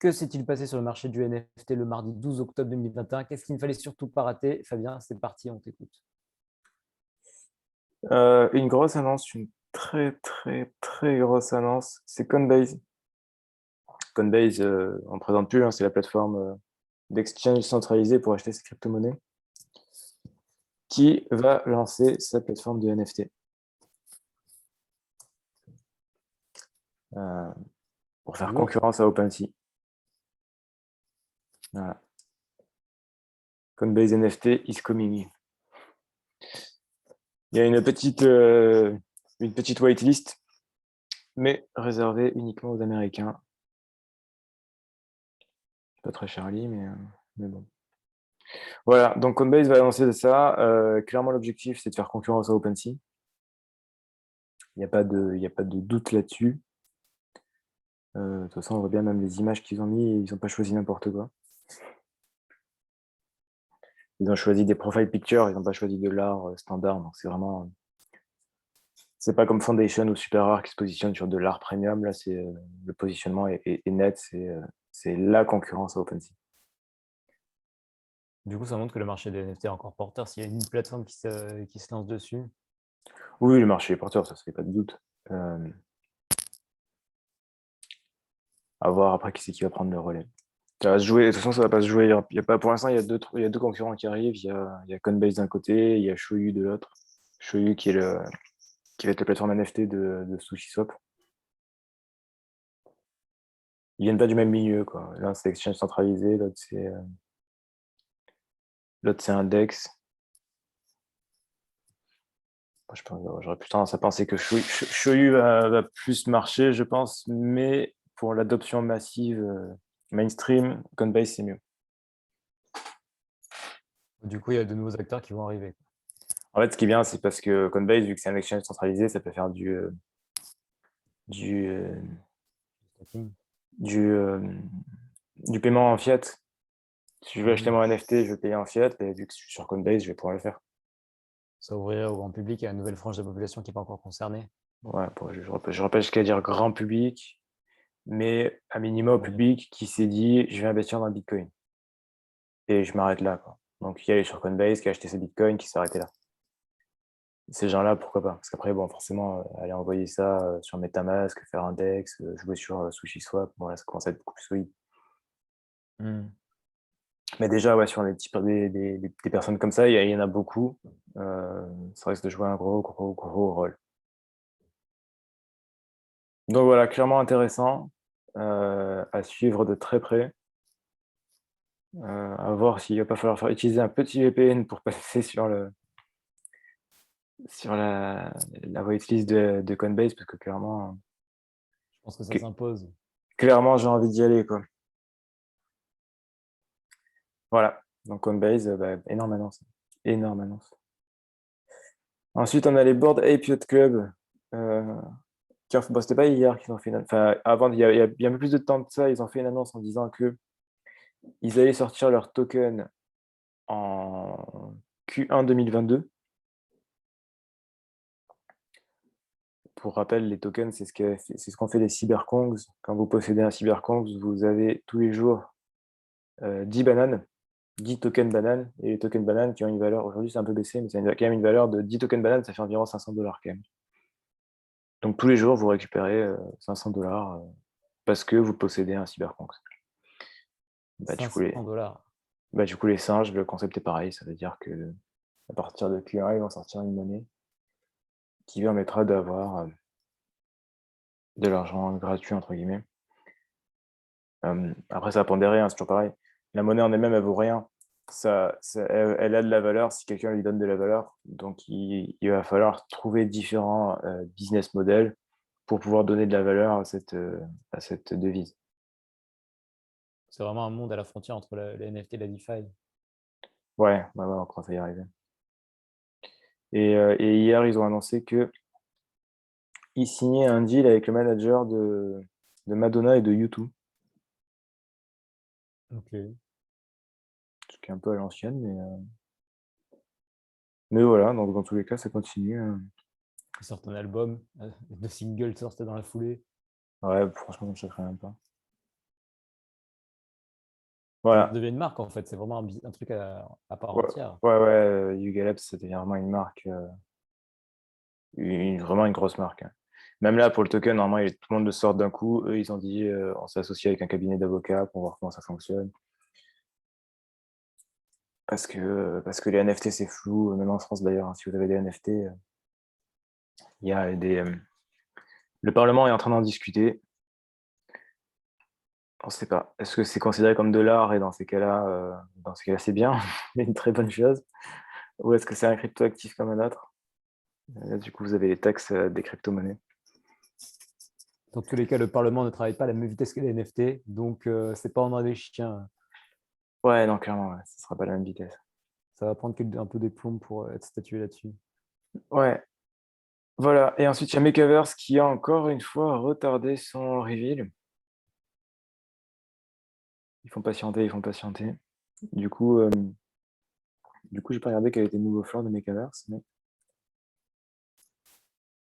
Que s'est-il passé sur le marché du NFT le mardi 12 octobre 2021? Qu'est-ce qu'il ne fallait surtout pas rater? Fabien, c'est parti, on t'écoute. Une grosse annonce, une très, très, très grosse annonce, c'est Coinbase. Coinbase, on ne présente plus, hein, c'est la plateforme d'exchange centralisée pour acheter ses crypto-monnaies, qui va lancer sa plateforme de NFT euh, pour faire Lourd. concurrence à OpenSea. Voilà. Coinbase NFT is coming. Il y a une petite waitlist, mais réservée uniquement aux Américains. Pas très Charlie, mais bon. Voilà, donc Coinbase va lancer ça. Clairement, l'objectif, c'est de faire concurrence à OpenSea. Il y a pas de doute là-dessus. De toute façon, on voit bien même les images qu'ils ont mis, ils n'ont pas choisi n'importe quoi. Ils ont choisi des profile pictures, ils n'ont pas choisi de l'art standard. Donc c'est vraiment, c'est pas comme Foundation ou Super Rare qui se positionnent sur de l'art premium. Là, c'est le positionnement est net, c'est la concurrence à OpenSea. Du coup, ça montre que le marché des NFT est encore porteur. S'il y a une plateforme qui se lance dessus, Oui, le marché est porteur, ça se fait pas de doute. À voir après qui c'est qui va prendre le relais. Ça va se jouer, de toute façon, ça va pas se jouer. Il y a pas, pour l'instant, il y a deux concurrents qui arrivent. Il y a Coinbase d'un côté, il y a Shoyu de l'autre. Shoyu qui va être la plateforme NFT de SushiSwap. Ils viennent pas du même milieu, quoi. L'un, c'est exchange centralisé, l'autre, c'est index. Moi, j'aurais plus tendance à penser que Shoyu va plus marcher, je pense, mais pour l'adoption massive mainstream, Coinbase, c'est mieux. du coup, il y a de nouveaux acteurs qui vont arriver. En fait, ce qui est bien, c'est parce que Coinbase, vu que c'est un exchange centralisé, ça peut faire du, euh, Stacking. du, euh, du paiement en fiat. Si je veux acheter Mhm. mon NFT, je veux payer en fiat, et vu que je suis sur Coinbase, je vais pouvoir le faire. Ça ouvrirait au grand public et à une nouvelle frange de la population qui n'est pas encore concernée. Ouais, je rappelle jusqu'à dire grand public, mais à minima au Oui. public qui s'est dit je vais investir dans le Bitcoin. Et je m'arrête là, quoi. Donc, qui est sur Coinbase, qui a acheté ses Bitcoins, qui s'est arrêté là. Ces gens-là, pourquoi pas? Parce qu'après, bon, forcément, aller envoyer ça sur MetaMask, faire un DEX, jouer sur SushiSwap, bon, là, ça commence à être beaucoup plus solide. Mhm. Mais déjà, ouais, sur des personnes comme ça, il y en a beaucoup. Ça risque de jouer un gros, gros, gros rôle. Donc voilà, clairement intéressant à suivre de très près. À voir s'il va pas falloir utiliser un petit VPN pour passer sur la waitlist de Coinbase, parce que Je pense que ça s'impose. clairement j'ai envie d'y aller, quoi. Voilà, donc Coinbase, bah, énorme annonce. Énorme annonce. Ensuite, on a les Bored Ape Yacht Club. Euh, bon, c'était pas hier qu'ils ont fait une annonce. Enfin, avant, il y a un peu plus de temps de ça, ils ont fait une annonce en disant que ils allaient sortir leur token en Q1 2022. Pour rappel, les tokens, c'est ce qu'on fait les cyberkongs. Quand vous possédez un cyberkong, vous avez tous les jours 10 bananes, 10 tokens bananes. Et les tokens bananes qui ont une valeur, aujourd'hui c'est un peu baissé, mais ça a quand même une valeur de 10 tokens bananes, ça fait environ 500 $ quand même. Donc tous les jours, vous récupérez 500 $ parce que vous possédez un cyberkong. Bah, du coup, 500 $. du coup, les singes, le concept est pareil. Ça veut dire que à partir de Q1, ils vont sortir une monnaie qui permettra d'avoir de l'argent gratuit, entre guillemets. Après, ça va pondérer, hein, c'est toujours pareil. La monnaie en elle-même, elle vaut rien. Elle a de la valeur si quelqu'un lui donne de la valeur. Donc, il va falloir trouver différents business models pour pouvoir donner de la valeur à cette devise. C'est vraiment un monde à la frontière entre le NFT et la DeFi. Ouais, on commence à y arriver. Et hier, ils ont annoncé qu'ils signaient un deal avec le manager de Madonna et de U2, Ok. ce qui est un peu à l'ancienne, mais voilà, donc dans tous les cas, ça continue. Ils sortent un album, deux singles sortent dans la foulée. Ouais, franchement, ça ne choquerait même pas. Ça Voilà. devient une marque, en fait. C'est vraiment un truc à part Ouais, entière. ouais, Yuga Labs, ça devient vraiment une marque, vraiment une grosse marque, hein. Même là, pour le token, normalement, tout le monde le sort d'un coup. Eux, ils ont dit, on s'est associé avec un cabinet d'avocats pour voir comment ça fonctionne. Parce que les NFT, c'est flou, même en France d'ailleurs, hein, si vous avez des NFT, il y a le Parlement est en train d'en discuter. On ne sait pas. Est-ce que c'est considéré comme de l'art et dans ces cas-là, c'est bien, mais une très bonne chose. Ou est-ce que c'est un cryptoactif comme un autre? Là, du coup, vous avez les taxes des crypto-monnaies. Dans tous les cas, le Parlement ne travaille pas à la même vitesse que les NFT, donc c'est pas André les chiens. Ouais, non, clairement, ouais, ce ne sera pas la même vitesse. Ça va prendre un peu des plombs pour être statué là-dessus. Ouais, voilà. Et ensuite, il y a Mekaverse qui a encore une fois retardé son reveal. Ils font patienter, ils font patienter. Du coup, j'ai pas regardé quel était le nouveau floor de Mekaverse, mais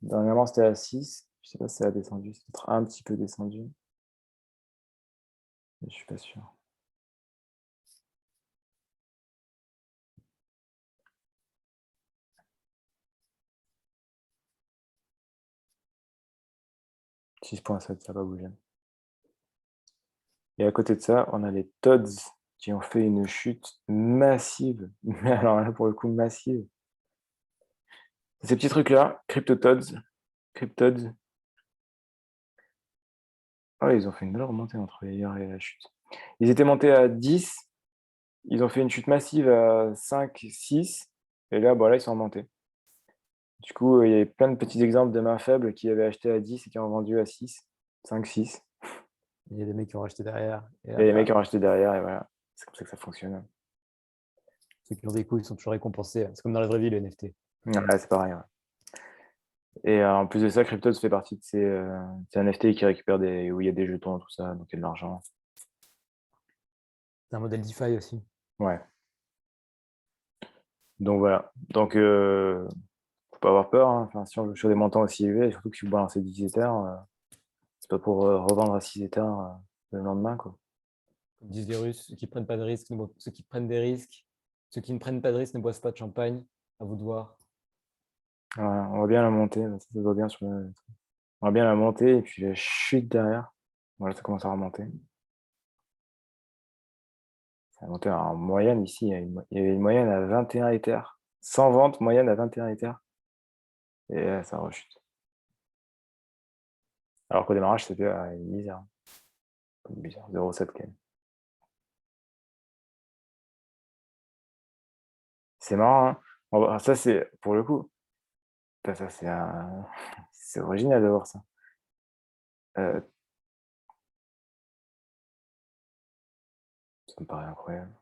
dernièrement, c'était à 6. Je sais pas si ça a descendu. C'est peut-être un petit peu descendu, mais je suis pas sûr. « 6,7, ça va bouger. Et à côté de ça, on a les Toads qui ont fait une chute massive. Mais alors là, pour le coup, massive. Ces petits trucs-là, CryptoToads, Cryptods. Ah, ils ont fait une belle remontée entre hier et la chute. Ils étaient montés à 10, ils ont fait une chute massive à 5, 6, et là, là, ils sont remontés. Du coup, il y avait plein de petits exemples de mains faibles qui avaient acheté à 10 et qui ont vendu à 6, 5, 6. Il y a des mecs qui ont racheté derrière. Et Et les mecs ah, ont racheté derrière, et voilà. C'est comme ça que ça fonctionne. ceux qui ont des couilles sont toujours récompensés. C'est comme dans la vraie vie, les NFT. Ouais, c'est pareil, ouais. Et en plus de ça, Cryptods fait partie de ces NFT qui récupèrent où il y a des jetons, tout ça, donc il y a de l'argent. C'est un modèle DeFi aussi. Ouais. Donc voilà. Donc, faut pas avoir peur, hein. Enfin, si on joue sur des montants aussi élevés, surtout que si vous balancez 10 Ethers, c'est pas pour revendre à 6 Ethers le lendemain, quoi. Comme disent les Russes, ceux qui prennent pas de risques, ceux qui prennent des risques, ceux qui ne prennent pas de risques ne boivent pas de champagne. À vous de voir. Voilà, on voit bien la montée, là, ça se voit bien on voit bien la montée et puis la chute derrière. Voilà, ça commence à remonter. Ça a monté en moyenne ici, il y avait une moyenne à 21 Ethers. Sans vente, moyenne à 21 Ethers. Et ça rechute. Alors qu'au démarrage, c'était une misère. Bizarre, 0,7 quand même. C'est marrant, hein. Ça, c'est, pour le coup, ça, c'est original de voir ça. Euh, Ça me paraît incroyable.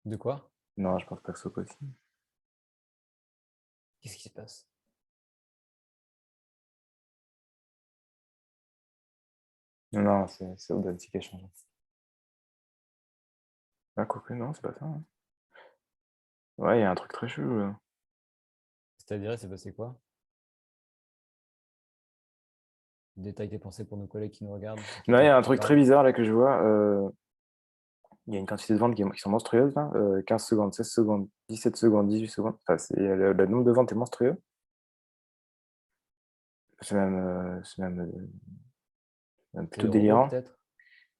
De quoi? Non, je pense pas que ce soit possible. Qu'est-ce qui se passe? Non, c'est Audacity qui a changé. Ah, quoique, non, c'est pas ça, hein. Ouais, il y a un truc très chelou, là. C'est-à-dire, c'est passé quoi? Détail tes pensées pour nos collègues qui nous regardent. Non, il y a un truc très bizarre, là, que je vois. Il y a une quantité de ventes qui sont monstrueuses, là. 15 secondes, 16 secondes, 17 secondes, 18 secondes. Enfin, le nombre de ventes est monstrueux. C'est même C'est plutôt les robots, délirant. peut-être?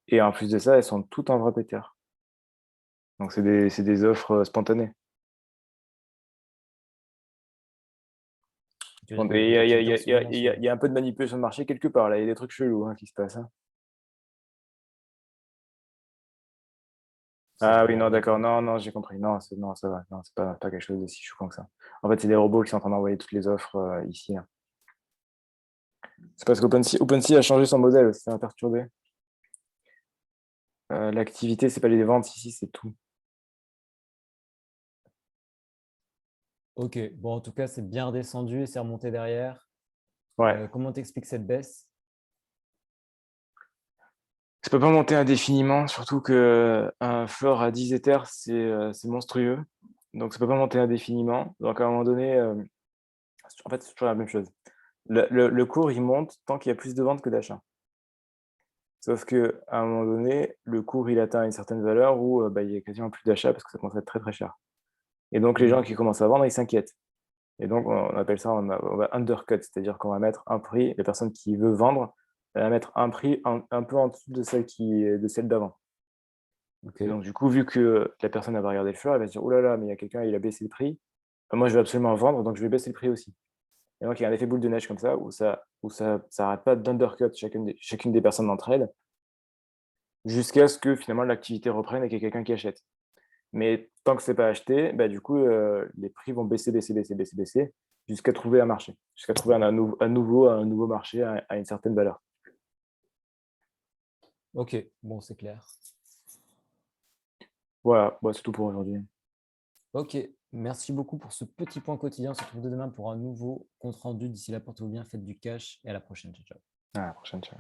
Et en plus de ça, elles sont toutes en vrai Ether. Donc, c'est des offres spontanées. Tu veux dire Donc, qu'il y il a y a, peut-être il y a- une il y a- il y a- tension il y a- il y a un peu de manipulation de marché quelque part, là. Il y a des trucs chelous, hein, qui se passent, hein. C'est Ah pour oui, non, d'accord. arnaquer. Non, non, j'ai compris. Non, non, ça va. Non, c'est pas quelque chose de si choquant que ça. En fait, c'est des robots qui sont en train d'envoyer toutes les offres ici, hein. C'est parce qu'OpenSea a changé son modèle, ça a perturbé. L'activité, c'est pas les ventes ici, c'est tout. Ok, bon, en tout cas, c'est bien redescendu et c'est remonté derrière. Ouais. Comment t'expliques cette baisse? Ça peut pas monter indéfiniment, surtout que un floor à 10 Ethers, c'est monstrueux. Donc, ça peut pas monter indéfiniment. Donc, à un moment donné, en fait, c'est toujours la même chose. Le cours, il monte tant qu'il y a plus de ventes que d'achats. Sauf qu'à un moment donné, le cours, il atteint une certaine valeur où il y a quasiment plus d'achats parce que ça commence à être très, très cher. Et donc, les gens qui commencent à vendre, ils s'inquiètent. Et donc, on appelle ça, on va undercut, c'est-à-dire qu'on va mettre un prix, la personne qui veut vendre, elle va mettre un prix un peu en dessous de celle d'avant. Ok. Et donc, du coup, vu que la personne elle va regarder le fleur, elle va se dire, oh là là, mais il y a quelqu'un, il a baissé le prix. Moi, je vais absolument vendre, donc je vais baisser le prix aussi. Et donc, il y a un effet boule de neige comme ça, où ça arrête pas d'undercut chacune des personnes d'entre elles, jusqu'à ce que finalement l'activité reprenne et qu'il y ait quelqu'un qui achète. Mais tant que c'est pas acheté, du coup, les prix vont baisser, baisser, baisser, baisser, baisser, jusqu'à trouver un marché, jusqu'à trouver un nouveau marché à une certaine valeur. Ok, bon, c'est clair. Voilà, c'est tout pour aujourd'hui. Ok, merci beaucoup pour ce petit point quotidien. On se retrouve demain pour un nouveau compte rendu. D'ici là, portez-vous bien, faites du cash et à la prochaine. Ciao, ciao. À la prochaine, ciao.